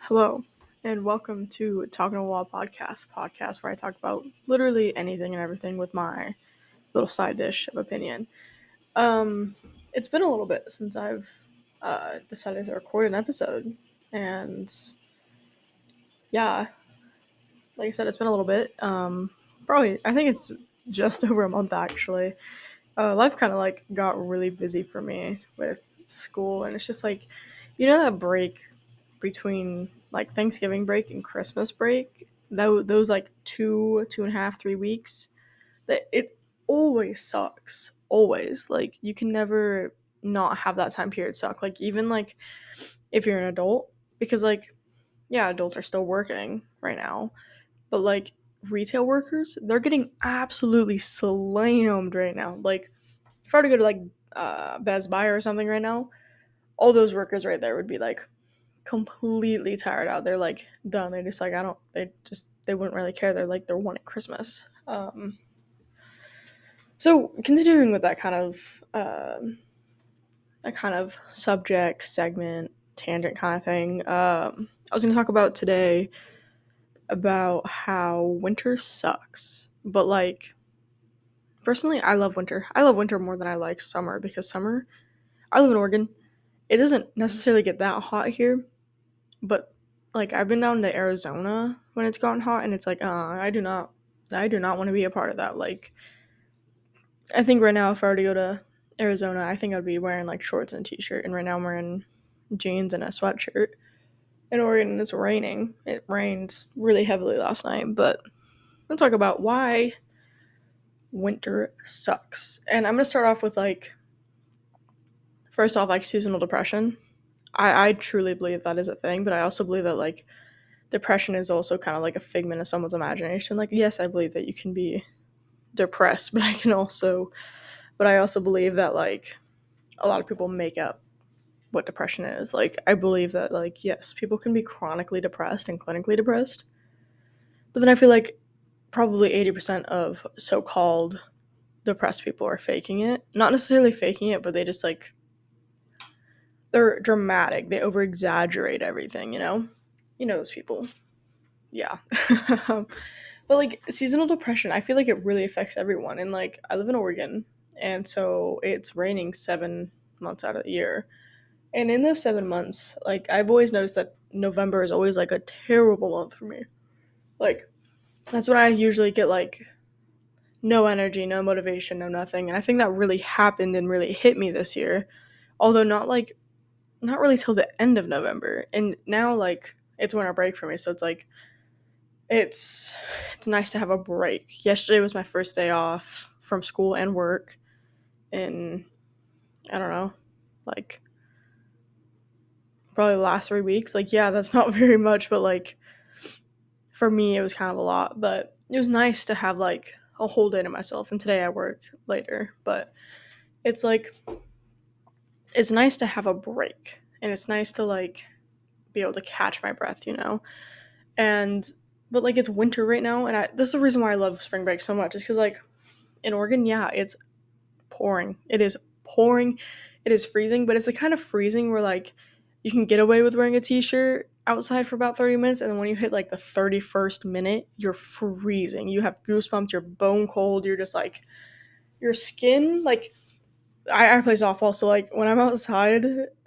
Hello, and welcome to Talking to a Wall podcast where I talk about literally anything and everything with my little side dish of opinion. Um, it's been a little bit since I've decided to record an episode, and yeah, like I said, it's been a little bit. Probably I think it's just over a month actually. Life kind of like got really busy for me with school, and it's just like, that break between like Thanksgiving break and Christmas break, those like 2.5, 3 weeks, that it always sucks. Always, like, you can never not have that time period suck. Like, even like if you're an adult, because like, yeah, adults are still working right now, but like retail workers, they're getting absolutely slammed right now. Like, if I were to go to like Best Buy or something right now, all those workers right there would be like completely tired out. They're like done. They just like I don't. They wouldn't really care. They're wanting Christmas. So continuing with that kind of subject segment tangent kind of thing. I was going to talk about today about how winter sucks, but like personally, I love winter. I love winter more than I like summer because summer. I live in Oregon. It doesn't necessarily get that hot here, but like I've been down to Arizona when it's gotten hot, and it's like, I do not want to be a part of that. Like, I think right now, if I were to go to Arizona, I think I'd be wearing like shorts and a t-shirt, and right now I'm wearing jeans and a sweatshirt. In Oregon, it's raining. It rained really heavily last night, but we'll talk about why winter sucks. And I'm gonna start off with like, first off, like seasonal depression. I truly believe that is a thing, but I also believe that like depression is also kind of like a figment of someone's imagination. Like, yes, I believe that you can be depressed, but I also believe that like a lot of people make up what depression is. Like, I believe that like, yes, people can be chronically depressed and clinically depressed, but then I feel like probably 80% of so-called depressed people are faking it. Not necessarily faking it, but they just like, they're dramatic. They over exaggerate everything, you know? You know those people. Yeah. But like seasonal depression, I feel like it really affects everyone. And like I live in Oregon, and so it's raining 7 months out of the year. And in those 7 months, like I've always noticed that November is always like a terrible month for me. Like that's when I usually get like no energy, no motivation, no nothing. And I think that really happened and really hit me this year. Although not really till the end of November. And now like it's winter break for me, so it's like it's it's nice to have a break. Yesterday was my first day off from school and work in, I don't know, like probably the last 3 weeks. Like, yeah, that's not very much, but like for me it was kind of a lot. But it was nice to have like a whole day to myself. And today I work later, but it's like it's nice to have a break, and it's nice to like be able to catch my breath, you know. And but like it's winter right now, and this is the reason why I love spring break so much. Is because like in Oregon, yeah, it's pouring. It is pouring. It is freezing, but it's the kind of freezing where like you can get away with wearing a t-shirt outside for about 30 minutes, and then when you hit like the 31st minute, you're freezing. You have goosebumps, you're bone cold, you're just like your skin like I play softball, so like when I'm outside,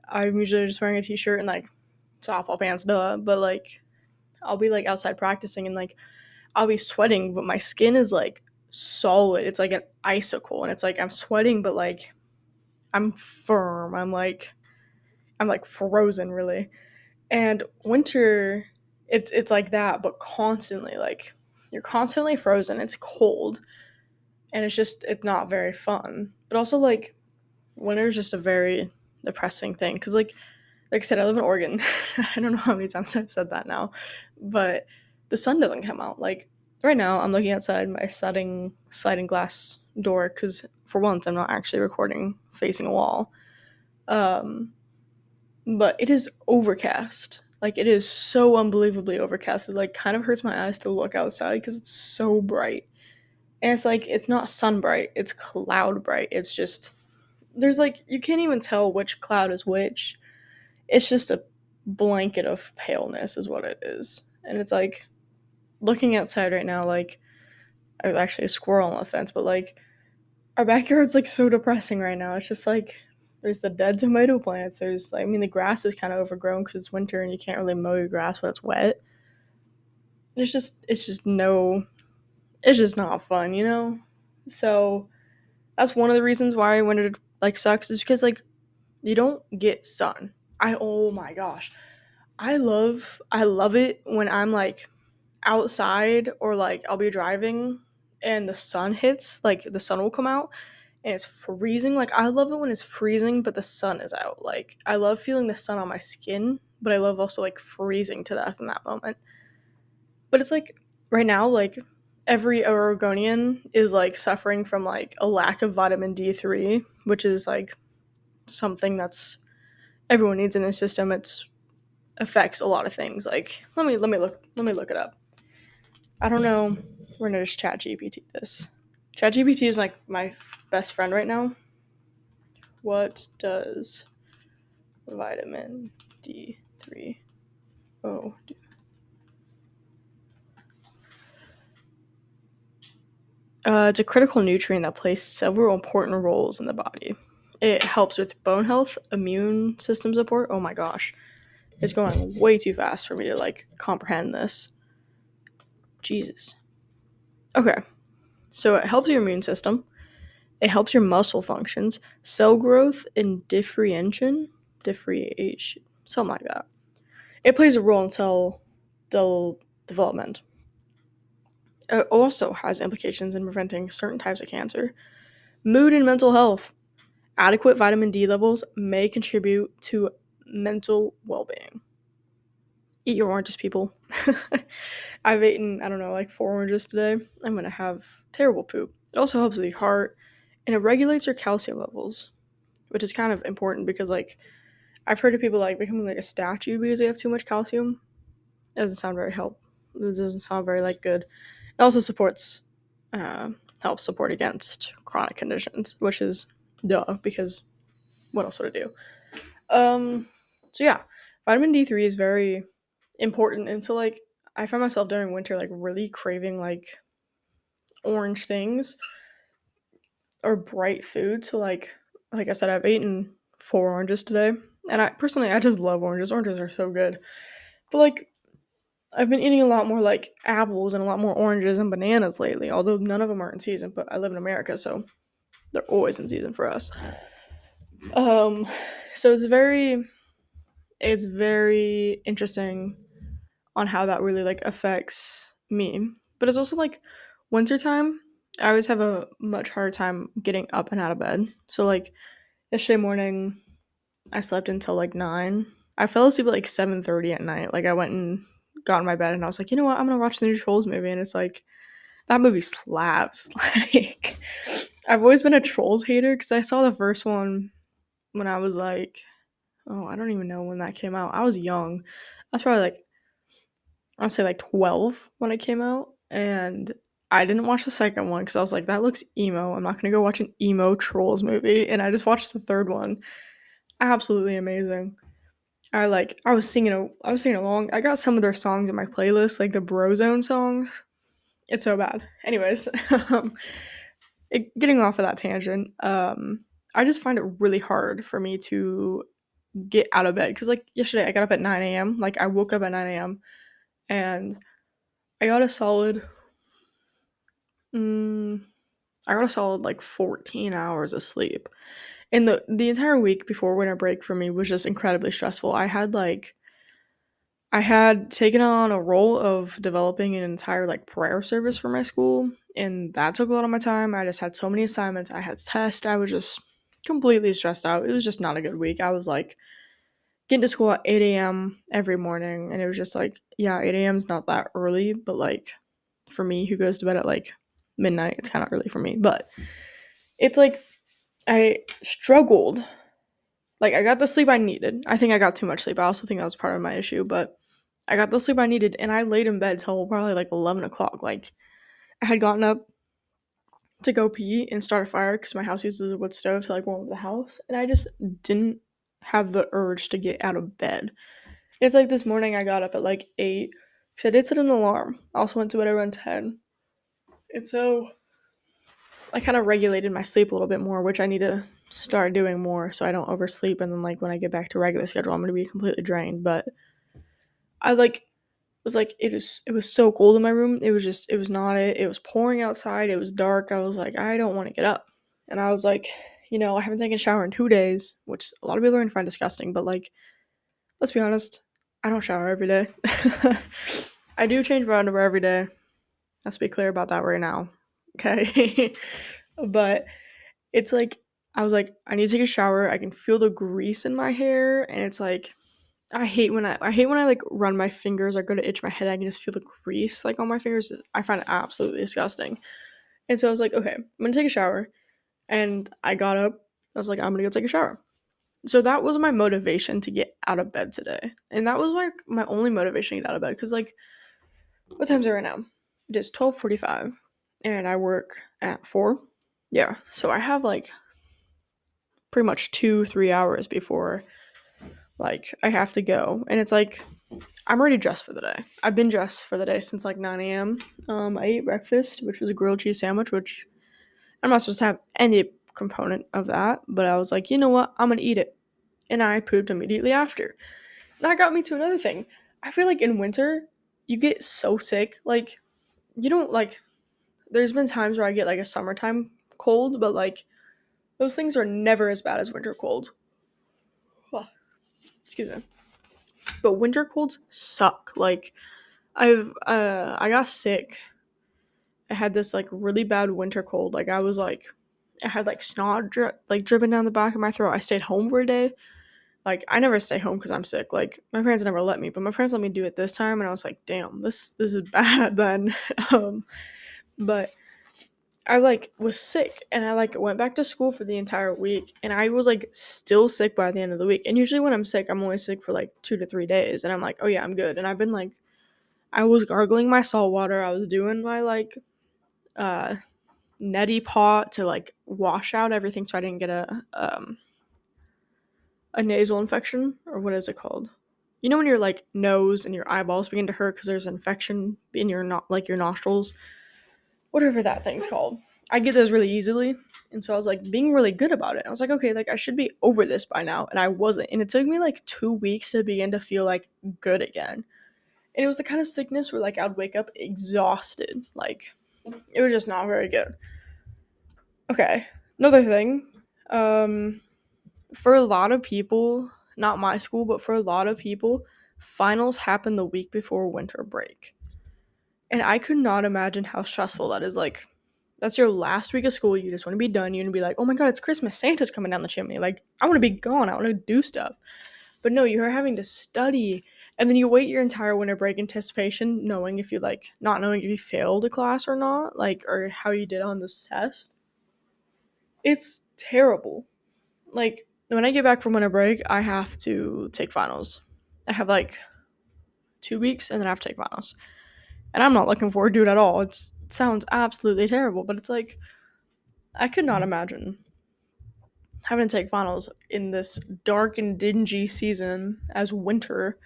I'm usually just wearing a t-shirt and like softball pants, duh. But like I'll be like outside practicing, and like I'll be sweating, but my skin is like solid. It's like an icicle, and it's like I'm sweating, but like I'm firm. I'm like frozen, really. And winter, it's like that, but constantly like you're constantly frozen. It's cold, and it's not very fun. But also like winter is just a very depressing thing because like I said, I live in Oregon. I don't know how many times I've said that now, but the sun doesn't come out. Like right now, I'm looking outside my sliding glass door because for once I'm not actually recording facing a wall. Um, but it is overcast. Like it is so unbelievably overcast. It like kind of hurts my eyes to look outside because it's so bright. And it's like it's not sun bright, it's cloud bright. It's just there's like you can't even tell which cloud is which. It's just a blanket of paleness is what it is. And it's like looking outside right now, like actually a squirrel on the fence, but like our backyard's like so depressing right now. It's just like there's the dead tomato plants. There's like, I mean, the grass is kind of overgrown because it's winter and you can't really mow your grass when it's wet. It's just not fun, you know. So that's one of the reasons why winter like sucks is because like you don't get sun. Oh my gosh, I love it when I'm like outside or like I'll be driving and the sun hits, like the sun will come out and it's freezing. Like I love it when it's freezing but the sun is out. Like I love feeling the sun on my skin, but I love also like freezing to death in that moment. But it's like right now, like every Oregonian is like suffering from like a lack of vitamin D3, which is like something that's everyone needs in their system. It's affects a lot of things. Like let me look it up. I don't know. We're gonna just chat GPT this. Chat GPT is my best friend right now. What does vitamin D3 do? It's a critical nutrient that plays several important roles in the body. It helps with bone health, immune system support. Oh my gosh, it's going way too fast for me to like comprehend this. Jesus. Okay, so it helps your immune system. It helps your muscle functions, cell growth, and differentiation, something like that. It plays a role in cell development. It also has implications in preventing certain types of cancer. Mood and mental health. Adequate vitamin D levels may contribute to mental well being. Eat your oranges, people. I've eaten, I don't know, like 4 oranges today. I'm going to have terrible poop. It also helps with your heart and it regulates your calcium levels, which is kind of important because, like, I've heard of people like becoming like a statue because they have too much calcium. It doesn't sound very help. It doesn't sound very like good. It also supports, helps support against chronic conditions, which is duh because what else would it do? So yeah, vitamin D3 is very important, and so like I find myself during winter like really craving like orange things or bright food. So like I said, I've eaten 4 oranges today, and I just love oranges. Oranges are so good, but like I've been eating a lot more like apples and a lot more oranges and bananas lately. Although none of them are in season, but I live in America, so they're always in season for us. Um, so it's very interesting on how that really like affects me. But it's also like wintertime. I always have a much harder time getting up and out of bed. So like yesterday morning I slept until like 9. I fell asleep at like 7:30 at night. Like I went and got in my bed and I was like, you know what, I'm gonna watch the new Trolls movie and it's like that movie slaps. Like I've always been a Trolls hater because I saw the first one when I was like, oh, I don't even know when that came out. I was young. I was probably like I'll say like 12 when it came out, and I didn't watch the second one because I was like, that looks emo. I'm not gonna go watch an emo Trolls movie, and I just watched the third one. Absolutely amazing. I was singing along. I got some of their songs in my playlist, like the Brozone songs. It's so bad. Anyways, um, getting off of that tangent, I just find it really hard for me to get out of bed because like yesterday I got up at 9 a.m. Like I woke up at 9 a.m. and I got a solid Mm, I got a solid like 14 hours of sleep. And the entire week before winter break for me was just incredibly stressful. I had taken on a role of developing an entire like prayer service for my school, and that took a lot of my time. I just had so many assignments. I had tests. I was just completely stressed out. It was just not a good week. I was like getting to school at 8 a.m. every morning, and it was just like, yeah, 8 a.m. is not that early, but like for me who goes to bed at like midnight, it's kind of early for me. But it's like I struggled. Like I got the sleep I needed. I think I got too much sleep. I also think that was part of my issue, but I got the sleep I needed and I laid in bed till probably like 11 o'clock. Like I had gotten up to go pee and start a fire because my house uses a wood stove to like warm up the house. And I just didn't have the urge to get out of bed. It's like this morning I got up at like 8 because I did set an alarm. I also went to bed around 10. And so I kind of regulated my sleep a little bit more, which I need to start doing more so I don't oversleep. And then, like, when I get back to regular schedule, I'm going to be completely drained. But I, like, was like, it was so cold in my room. It was not it. It was pouring outside. It was dark. I was like, I don't want to get up. And I was like, I haven't taken a shower in 2 days, which a lot of people are going to find disgusting. But, like, let's be honest, I don't shower every day. I do change my underwear every day. Let's be clear about that right now. Okay. But it's like, I was like, I need to take a shower. I can feel the grease in my hair. And it's like, I hate when I like run my fingers or go to itch my head. I can just feel the grease like on my fingers. I find it absolutely disgusting. And so I was like, okay, I'm gonna take a shower. And I got up. I was like, I'm gonna go take a shower. So that was my motivation to get out of bed today. And that was my only motivation to get out of bed. Cause like, what time is it right now? It is 12:45, and I work at 4. Yeah, so I have like pretty much 2-3 hours before like I have to go, and it's like I'm already dressed for the day. I've been dressed for the day since like 9 a.m. I ate breakfast, which was a grilled cheese sandwich, which I'm not supposed to have any component of that, but I was like, you know what? I'm gonna eat it, and I pooped immediately after. That got me to another thing. I feel like in winter you get so sick, like you don't like. There's been times where I get like a summertime cold, but like those things are never as bad as winter colds. Oh, excuse me. But winter colds suck. Like I got sick. I had this like really bad winter cold. Like I had like dripping down the back of my throat. I stayed home for a day. Like I never stay home because I'm sick. Like my parents never let me, but my parents let me do it this time, and I was like, damn, this is bad. Then, but I like was sick, and I like went back to school for the entire week, and I was like still sick by the end of the week. And usually when I'm sick, I'm only sick for like 2 to 3 days, and I'm like, oh yeah, I'm good. And I've been like, I was gargling my salt water. I was doing my like uh neti pot to like wash out everything so I didn't get a nasal infection, or what is it called? You know when your like nose and your eyeballs begin to hurt because there's infection in your not like your nostrils, whatever that thing's called. I get those really easily, and so I was like being really good about it. I was like, okay, like I should be over this by now, and I wasn't. And it took me like 2 weeks to begin to feel like good again. And it was the kind of sickness where like I'd wake up exhausted, like it was just not very good. Okay, another thing, um, for a lot of people, not my school, but for a lot of people, finals happen the week before winter break. And I could not imagine how stressful that is. Like, that's your last week of school. You just want to be done. You want to be like, oh my God, it's Christmas. Santa's coming down the chimney. Like, I want to be gone. I want to do stuff. But no, you're having to study. And then you wait your entire winter break anticipation, knowing if you like, not knowing if you failed a class or not, like, or how you did on this test. It's terrible. Like, when I get back from winter break, I have to take finals. I have like 2 weeks and then I have to take finals. And I'm not looking forward to it at all. It sounds absolutely terrible, but it's like I could not imagine having to take finals in this dark and dingy season as winter.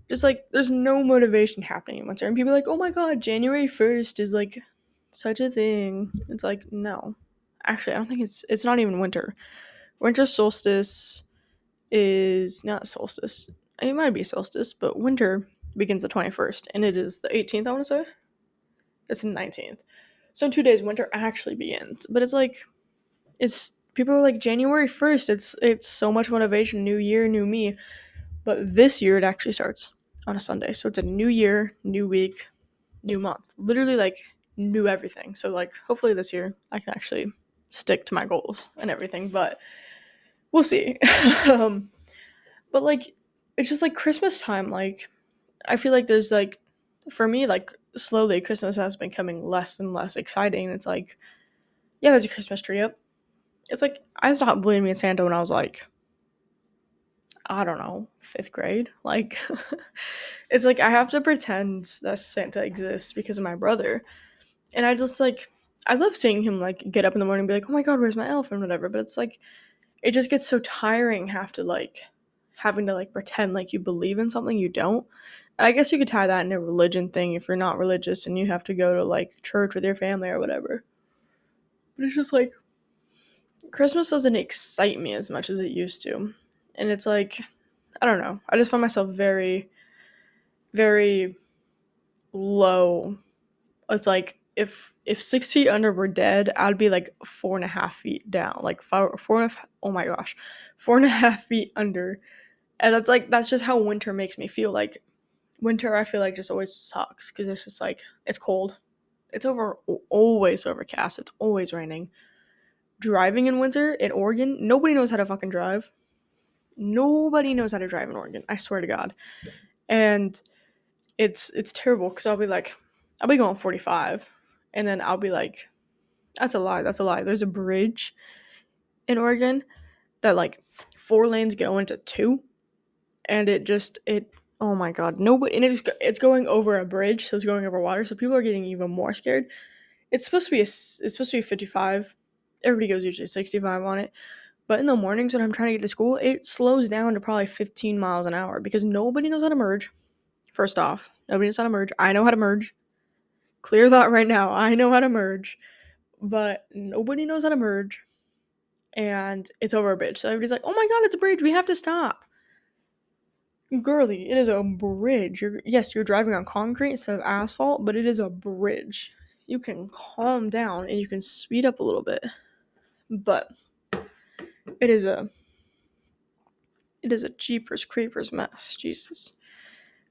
Just like there's no motivation happening in winter, and people are like, "Oh my God, January 1st is like such a thing." It's like no, actually, I don't think it's not even winter. Winter solstice is not solstice. It might be solstice, but winter begins the 21st, and it is the 18th. I want to say it's the 19th. So in 2 days, winter actually begins. But it's like it's people are like January 1st. It's so much motivation. New year, new me. But this year it actually starts on a Sunday. So it's a new year, new week, new month. Literally like new everything. So like hopefully this year I can actually stick to my goals and everything. But we'll see. um, but like it's just like Christmas time. Like I feel like there's like for me like slowly Christmas has been becoming less and less exciting. It's like yeah, there's a Christmas tree up. It's like I stopped believing in Santa when I was like I don't know, 5th grade. Like it's like I have to pretend that Santa exists because of my brother. And I just like I love seeing him like get up in the morning and be like, "Oh my God, where's my elf?" and whatever. But it's like it just gets so tiring have to like having to like pretend like you believe in something you don't. And I guess you could tie that into a religion thing if you're not religious and you have to go to like church with your family or whatever. But it's just like Christmas doesn't excite me as much as it used to. And it's like, I don't know. I just find myself very, very low. It's like if 6 feet under were dead, I'd be like 4.5 feet down. Like four and a half, oh my gosh. 4.5 feet under. And that's just how winter makes me feel. Like winter I feel like just always sucks because it's just like it's cold. It's always overcast. It's always raining. Driving in winter in Oregon, nobody knows how to fucking drive. Nobody knows how to drive in Oregon. I swear to God. And it's terrible because I'll be going 45, and then I'll be like, that's a lie. That's a lie. There's a bridge in Oregon that like 4 lanes go into 2, and it oh my God, nobody, and it's going over a bridge, so it's going over water, so people are getting even more scared. It's supposed to be it's supposed to be 55. Everybody goes usually 65 on it. But in the mornings when I'm trying to get to school, it slows down to probably 15 miles an hour because nobody knows how to merge. First off, nobody knows how to merge. I know how to merge. Clear that right now. I know how to merge. But nobody knows how to merge. And it's over a bridge. So everybody's like, oh my God, it's a bridge. We have to stop. Girly, it is a bridge. You're driving on concrete instead of asphalt, but it is a bridge. You can calm down and you can speed up a little bit. But it is a jeepers creepers mess. Jesus.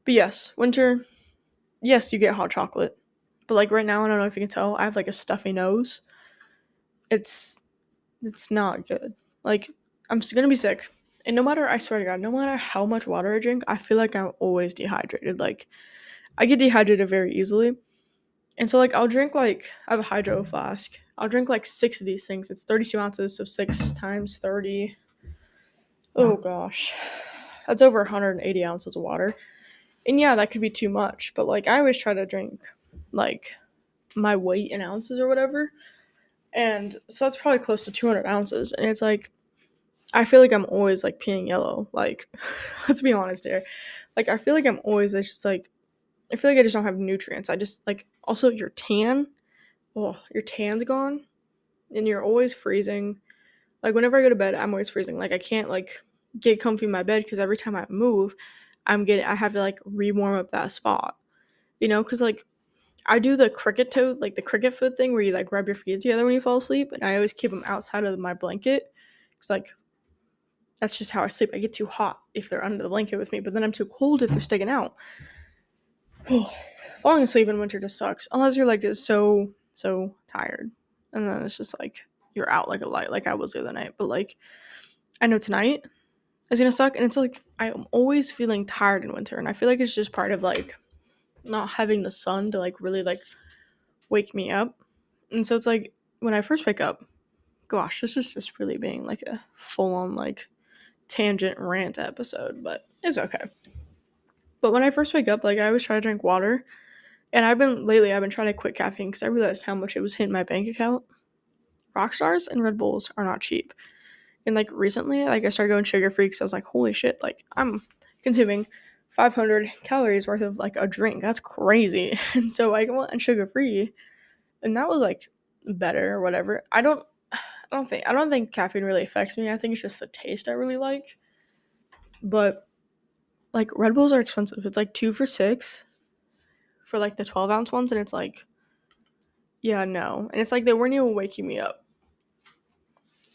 But yes, winter, yes, you get hot chocolate. But like right now, I don't know if you can tell, I have like a stuffy nose. It's not good. Like I'm gonna be sick. And I swear to God, no matter how much water I drink, I feel like I'm always dehydrated. Like I get dehydrated very easily. And so like I'll drink like I have a hydro flask. I'll drink like 6 of these things. It's 32 ounces, so 6 times 30. Oh gosh. That's over 180 ounces of water. And yeah, that could be too much, but like I always try to drink like my weight in ounces or whatever. And so that's probably close to 200 ounces. And it's like, I feel like I'm always like peeing yellow. Like, let's be honest here. Like, I feel like I'm always, it's just like, I feel like I just don't have nutrients. I just like, also your tan, oh, your tan's gone and you're always freezing. Like, whenever I go to bed, I'm always freezing. Like, I can't like get comfy in my bed because every time I move, I have to like re-warm up that spot, because like I do the cricket toe, like the cricket foot thing where you like rub your feet together when you fall asleep, and I always keep them outside of my blanket because like that's just how I sleep. I get too hot if they're under the blanket with me, but then I'm too cold if they're sticking out. Falling asleep in winter just sucks unless you're like just so tired, and then it's just like you're out like a light, like I was the other night. But like I know tonight is gonna suck, and it's like I'm always feeling tired in winter, and I feel like it's just part of like not having the sun to like really like wake me up. And so it's like when I first wake up, gosh, this is just really being like a full on like tangent rant episode, but it's okay. But when I first wake up, like I always try to drink water. And I've been trying to quit caffeine because I realized how much it was hitting my bank account. Rockstars and Red Bulls are not cheap. And like recently, like I started going sugar free because I was like, holy shit, like I'm consuming 500 calories worth of like a drink. That's crazy. And so I went sugar free, and that was like better or whatever. I don't think caffeine really affects me. I think it's just the taste I really like. But like Red Bulls are expensive. It's like 2 for $6 for like the 12-ounce ones, and it's like, yeah, no. And it's like they weren't even waking me up.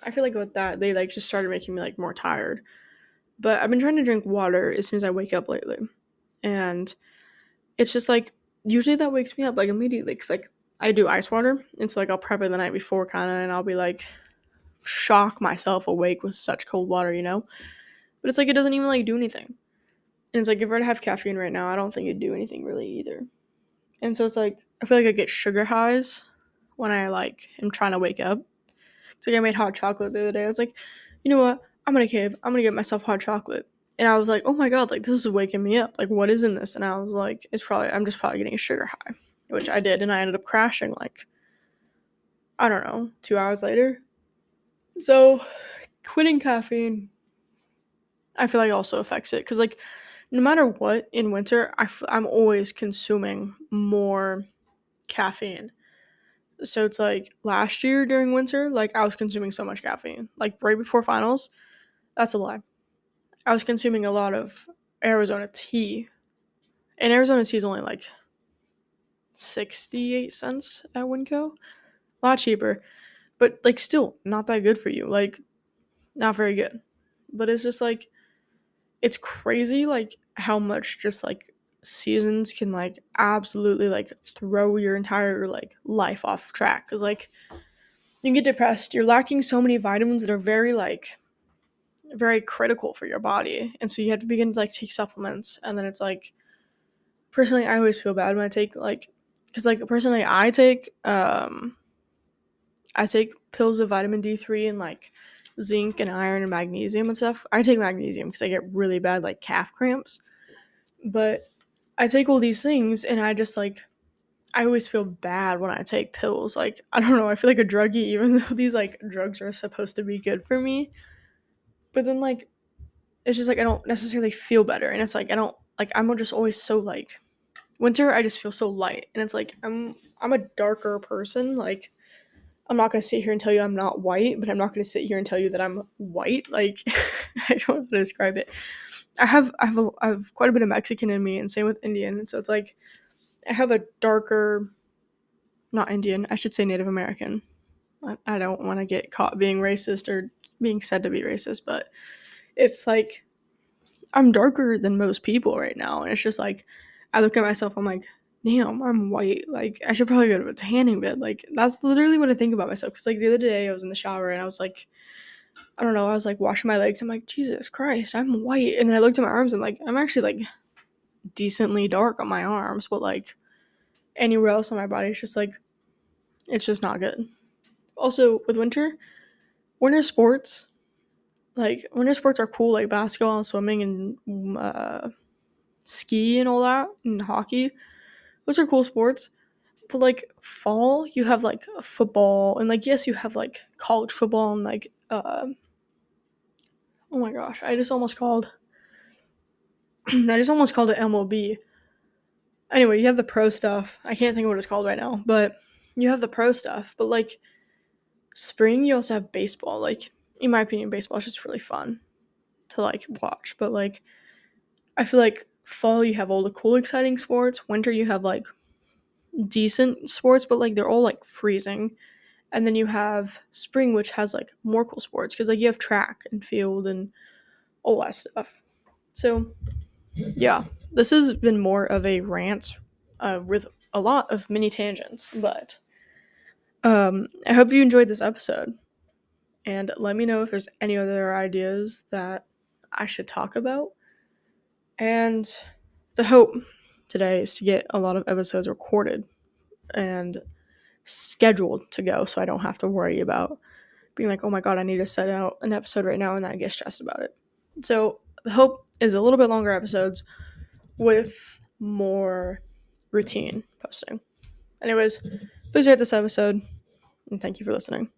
I feel like with that they like just started making me like more tired. But I've been trying to drink water as soon as I wake up lately. And it's just like usually that wakes me up like immediately because like I do ice water, and so like I'll prep it the night before kind of, and I'll be like shock myself awake with such cold water. But it's like it doesn't even like do anything. And it's like if I were to have caffeine right now, I don't think it'd do anything really either. And so it's like I feel like I get sugar highs when I like am trying to wake up. It's like I made hot chocolate the other day. I was like, you know what? I'm gonna cave. I'm gonna get myself hot chocolate. And I was like, oh my God, like this is waking me up. Like what is in this? And I was like, I'm just probably getting a sugar high, which I did, and I ended up crashing like I don't know 2 hours later. So quitting caffeine, I feel like also affects it because like no matter what in winter, I'm always consuming more caffeine. So it's like last year during winter, like I was consuming so much caffeine. Like right before finals, that's a lie. I was consuming a lot of Arizona tea. And Arizona tea is only like 68 cents at Winco. A lot cheaper. But like still not that good for you. Like not very good. But it's just like it's crazy like how much just like seasons can like absolutely like throw your entire like life off track because like you get depressed, you're lacking so many vitamins that are very like very critical for your body, and so you have to begin to like take supplements, and then it's like personally I always feel bad when I take like because like personally I take pills of vitamin D3 and like zinc and iron and magnesium and stuff. I take magnesium because I get really bad like calf cramps. But I take all these things and I just like I always feel bad when I take pills. Like I don't know, I feel like a druggie even though these like drugs are supposed to be good for me. But then like it's just like I don't necessarily feel better and it's like I don't like I'm just always so like winter I just feel so light and it's like I'm a darker person. Like I'm not going to sit here and tell you I'm not white, but I'm not going to sit here and tell you that I'm white. Like I don't know how to describe it. I have quite a bit of Mexican in me, and same with Indian. And so it's like I have a darker, not Indian. I should say Native American. I don't want to get caught being racist or being said to be racist, but it's like I'm darker than most people right now, and it's just like I look at myself. I'm like, damn, I'm white. Like I should probably go to a tanning bed. Like that's literally what I think about myself. Because like the other day I was in the shower and I was like, I don't know, I was like washing my legs. I'm like, Jesus Christ, I'm white. And then I looked at my arms and like I'm actually like decently dark on my arms, but like anywhere else on my body, it's just like it's just not good. Also, with winter sports, like winter sports are cool, like basketball and swimming and ski and all that, and hockey. Those are cool sports. But like fall, you have like football and like yes, you have like college football and like oh my gosh, I just almost called it MLB. Anyway, you have the pro stuff. I can't think of what it's called right now, but you have the pro stuff. But like spring, you also have baseball. Like in my opinion, baseball is just really fun to like watch. But like I feel like fall you have all the cool, exciting sports. Winter you have like decent sports, but like they're all like freezing. And then you have spring, which has like more cool sports because like you have track and field and all that stuff. So yeah, this has been more of a rant with a lot of mini tangents, but I hope you enjoyed this episode. And let me know if there's any other ideas that I should talk about. And the hope today is to get a lot of episodes recorded and scheduled to go so I don't have to worry about being like, oh my god, I need to set out an episode right now and then I get stressed about it. So the hope is a little bit longer episodes with more routine posting. Anyways, please rate this episode and thank you for listening.